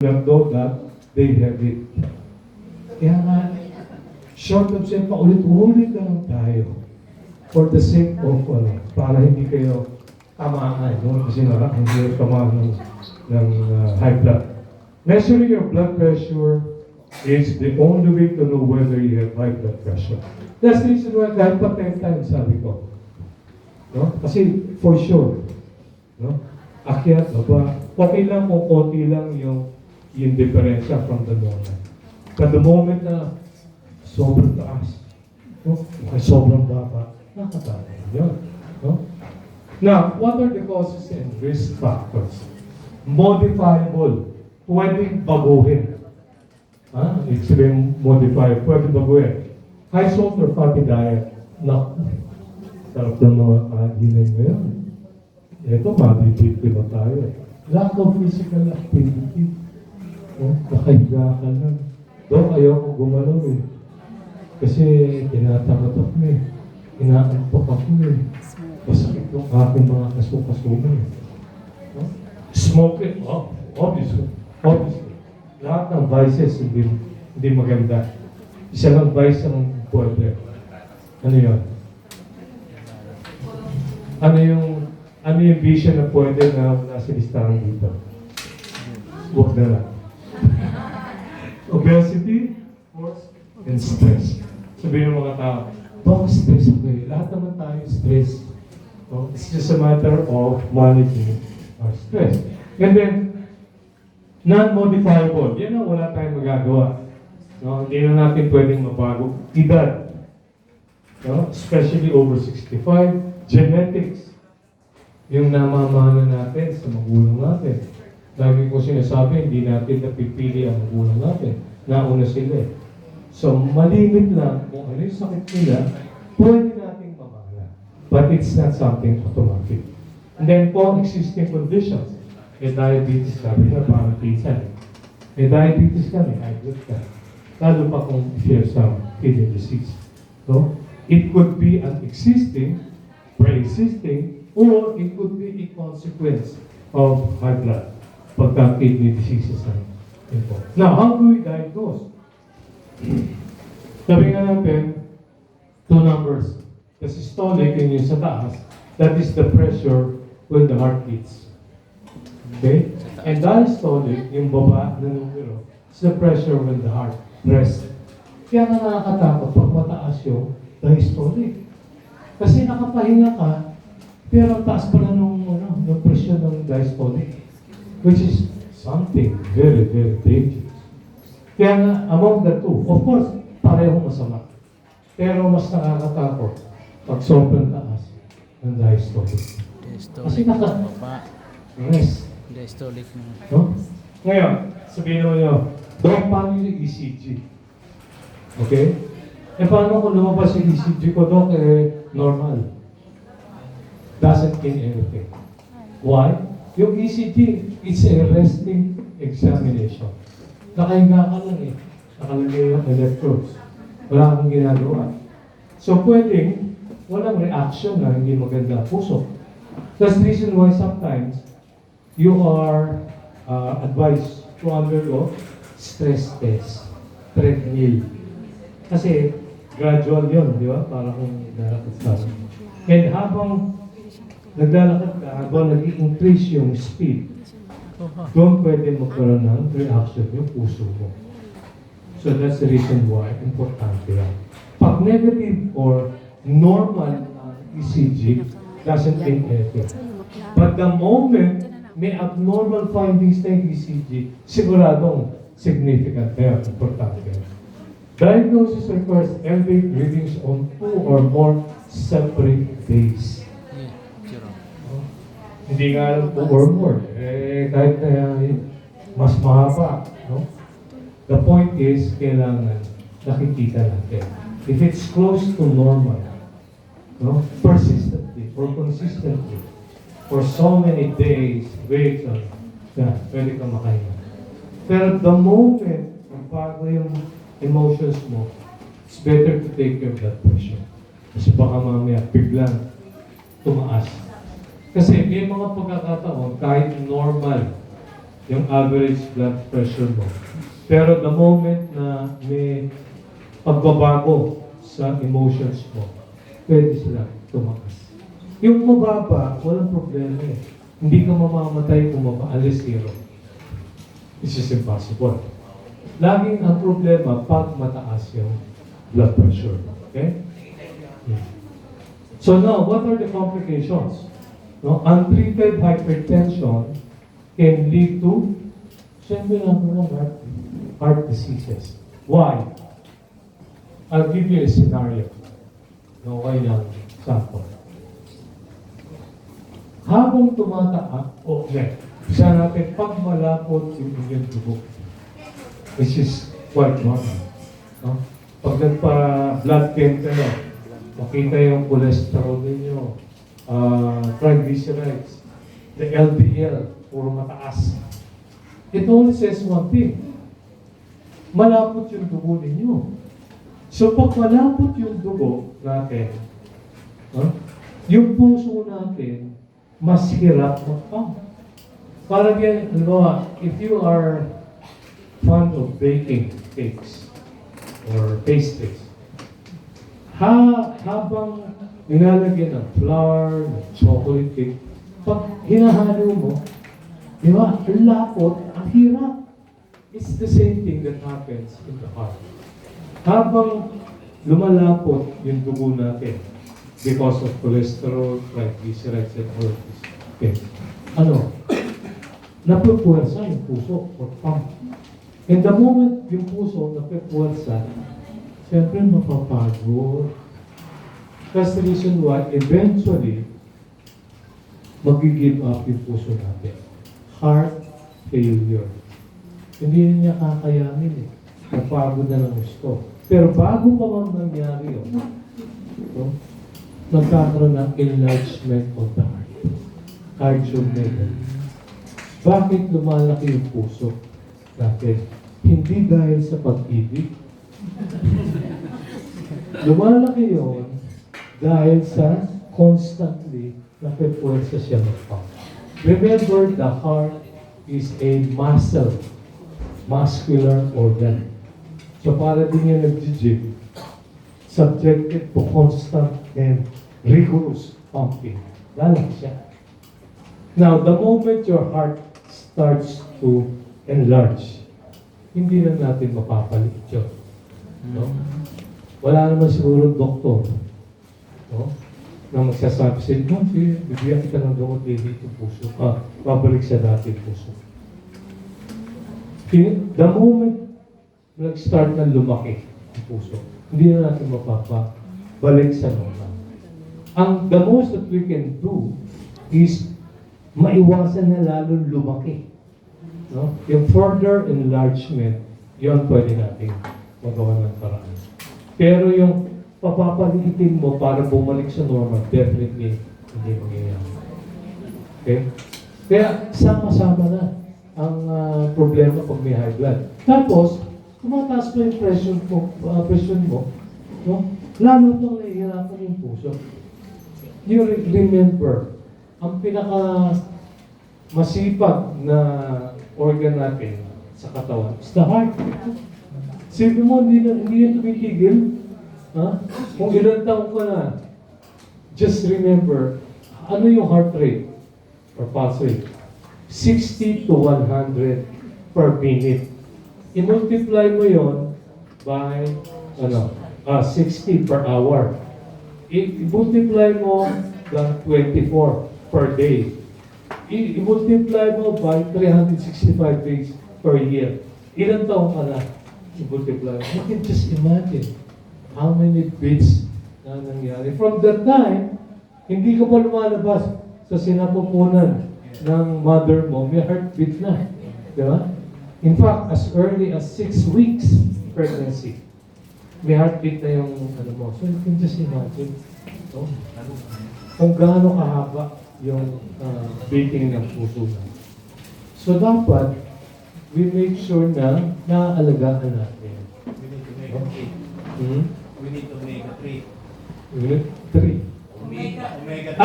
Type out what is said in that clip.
not know that they have it. Kaya nga, short of say, paulit-ulit na lang tayo for the sake of, para hindi kayo tamaan, no? Kasi nga, hindi tamaan ng high blood. Measuring your blood pressure is the only way to know whether you have high blood pressure. That's the reason why kahit pa 10 times, sabi ko. No? Kasi for sure, no? Akyat, baba, okay lang kung konti lang yung diferensya from the normal. But the moment na sobrang taas, no? Okay, sobrang baba, nakatama yun. No? Now, what are the causes and risk factors? Modifiable. Pwedeng baguhin. Ibig sabihin modify, pwede baguhin. High salt or fatty diet. Naku, sarap ng mga kainan ngayon. Ito, mabibigti ba tayo? Lack of physical activity. Nakahiga ka lang. Doon, ayaw ko gumalaw eh. Kasi tinatamad ako eh. Inaantok ako eh. Masakit yung aking mga kasuka-suka eh. Smoking, obviously. Lahat ng vices hindi maganda. Isa lang vice ang pwede. Ano yun? Ano yung vision na pwede na nasa listahan dito? Huwag na lang. Obesity, force, and stress. Sabihin ng mga tao, bakit stress ako eh? Lahat naman tayo stress. No? It's just a matter of managing our stress. And then, non-modifiable. Yan ang wala tayong magagawa. No? Hindi na natin pwedeng mabago. Edad. No? Especially over 65. Genetics. Yung namamana natin sa magulang natin. Lagi ko sinasabi, hindi natin napipili ang magulang natin. Nauna sila eh. So, malimit lang kung ano yung sakit nila, pwede nating mamana. But it's not something automatic. And then, existing conditions. May diabetes ka, parang pinsan. May diabetes ka, may high blood ka. Lalo pa kung if you have some kidney disease. So, it could be an existing, pre-existing, or it could be a consequence of high blood pagka kidney diseases ang involved. Now, how do we diagnose? Sabi nga natin, two numbers. The systolic, yun yung sa taas, that is the pressure when the heart beats. Okay? And diastolic, yung baba na numero, is the pressure when the heart rests. Kaya nga nakakatakot pag mataas yung diastolic. Kasi nakapahinga ka, pero taas pa na nung pressure ng diastolic, which is something very, very dangerous. Kaya nga, among the two, of course, parehong masama. Pero mas nakakatakot pag sobrang taas ng diastolic. Kasi yes. Diastolic na. No? Ngayon, sabihin mo nyo, Doc, paano yung ECG? Okay? Paano kung lumabas yung ECG ko, Doc, normal. Doesn't mean anything. Why? Yung ECG, it's a resting examination. Nakahinga ka lang eh. Nakalagay yung electrodes. Wala kang ginagawa. So, pwedeng walang reaction na hindi maganda puso. That's the reason why sometimes you are advised to undergo stress test, treadmill. Kasi gradual yun, di ba? Para kung naglalakad ka. And habang naglalakad ka, habang nag-increase yung speed, doon pwede magkaroon ng reaction yung puso mo. So that's the reason why importante yan. Pag negative or normal ECG doesn't mean anything. But the moment may abnormal findings na ECG, siguradong significant na yan, importante yan. Diagnosis requires elevate readings on 2 or more separate days. Hindi nga lang 2 or more. Kahit na mas mahaba. No? The point is, kailangan nakikita natin. If it's close to normal, no? Persistently or consistently, for so many days, weeks, pwede kang makahinga. Pero the moment, bago yung emotions mo, it's better to take your blood pressure. Kasi baka mamaya, biglang tumaas. Kasi may mga pagkakataon, kahit normal yung average blood pressure mo. Pero the moment na may pagbabago sa emotions mo, pwede sila tumakas. Yung mababa, walang problema eh. Hindi ka mamamatay kung mapaalis zero. This is impossible. Laging ang problema pag mataas yung blood pressure. Okay? So now, what are the complications? No, untreated hypertension can lead to, siyempre number one, heart diseases. Why? I'll give you a scenario. No, okay lang, sample. Habang tumataas, siya natin pag malapot yung inyong dugo, which is quite normal. No? Pag nagpa-blood chem kayo, makita yung cholesterol ninyo, triglycerides, the LDL, puro mataas. It only says one thing. Malapot yung dugo ninyo. So pag malapot yung dugo natin, yung puso natin, mas hirap mag-pump. Parang yan, if you are fond of baking cakes or pastries, habang nilalagyan ng flour, ng chocolate cake, pag hinahalo mo, di ba, ang lapot, ang hirap. It's the same thing that happens in the heart. Habang lumalapot yung dugo natin because of cholesterol, triglycerides, and all of this, okay, napupuwersa yung puso or pump. And the moment yung puso napupuwersa, siyempre mapapagod. That's the reason why eventually mag-give up yung puso natin. Heart failure. Hindi niya kakayanin eh. Napagod na ng gusto. Pero bago pa man nangyari yun, nagkakaroon ng enlargement of the heart. Cardiomegaly. Bakit lumalaki yung puso natin? Hindi dahil sa pag-ibig. Lumalaki yun dahil sa constantly napipuwersa siya mag-pump. Remember, the heart is a muscular organ. So para din yung nag-gym, subjected to constant and rigorous pumping. Lalaki siya. Now, the moment your heart starts to enlarge, hindi na natin mapapaliit yun. No? Wala naman siguro doktor, no, na magsasabi sa inyo, bibigyan kita ng gamot, hindi ito puso. Babalik sa dati puso. The moment nag-start na lumaki ang puso, hindi na natin mapapabalik sa normal. The most that we can do is maiwasan na lalo lumaki. No? Yung further enlargement, yun pwede natin magawa ng paraan. Pero yung papapaliitin mo para bumalik sa normal, definitely hindi mangyayari. Okay? Kaya sama-sama na ang problema pag may high blood. Tapos, tumataas pa yung pressure mo, no? Lalo nang nahihirapan yung puso. You remember, ang pinaka masipag na organ natin sa katawan is the heart. Sabi mo, hindi na tumitigil. Kung ilang taon ka na, just remember, ano yung heart rate or pulse rate? 60 to 100 per minute. I-multiply mo yon by 60 per hour. I-multiply mo by 24 per day. I-multiply mo by 365 days per year. Ilang taon ka na i-multiply? You can just imagine how many beats na nangyari. From that time, hindi ka pa lumalabas sa sinapupunan ng mother mo, may heartbeat na. Di ba? In fact, as early as 6 weeks pregnancy, may heartbeat na yung mo. So you can just imagine kung gaano kahaba yung beating ng puso na. So dapat, we make sure na naaalagaan natin. We need to make a tree. We need to make a tree. Unit 3. Omega 3.